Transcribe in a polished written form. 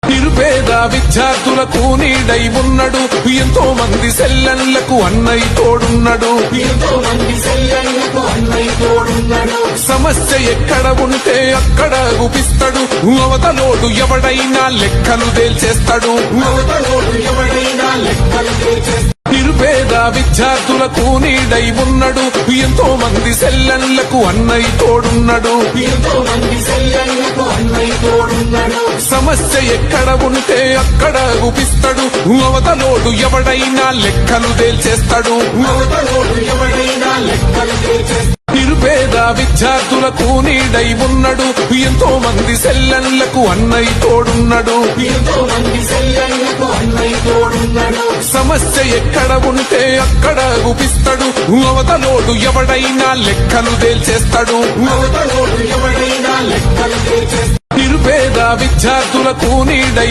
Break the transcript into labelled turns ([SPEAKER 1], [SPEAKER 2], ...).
[SPEAKER 1] నిరుపేద విద్యార్థులకు నీడై ఉన్నడు ఎంతో మంది సెల్లెళ్లకు అన్నయ్య తోడున్నడు సమస్య ఎక్కడ ఉంటే అక్కడ గుపిస్తాడు అవతలోడు ఎవడైనా లెక్కలు తేల్చేస్తాడు నిరుపేద విద్యార్థులకు నీడై ఉన్నడు ఎంతో మంది సెల్లెళ్లకు అన్నయ్య తోడున్నడు సమస్య ఎక్కడ ఉంటే అక్కడ గుపిస్తాడు అవతలోడు ఎవడైనా లెక్కలు తేల్చేస్తాడు నిరుపేద విద్యార్థులకు నీడై ఉన్నడు ఎంతో మంది సెల్లెళ్లకు అన్నయ్య తోడున్నడు సమస్య ఎక్కడ ఉంటే అక్కడ గుపిస్తాడు అవతలోడు ఎవడైనా లెక్కలు తేల్చేస్తాడు నిరుపేద విద్యార్థులకు నీడై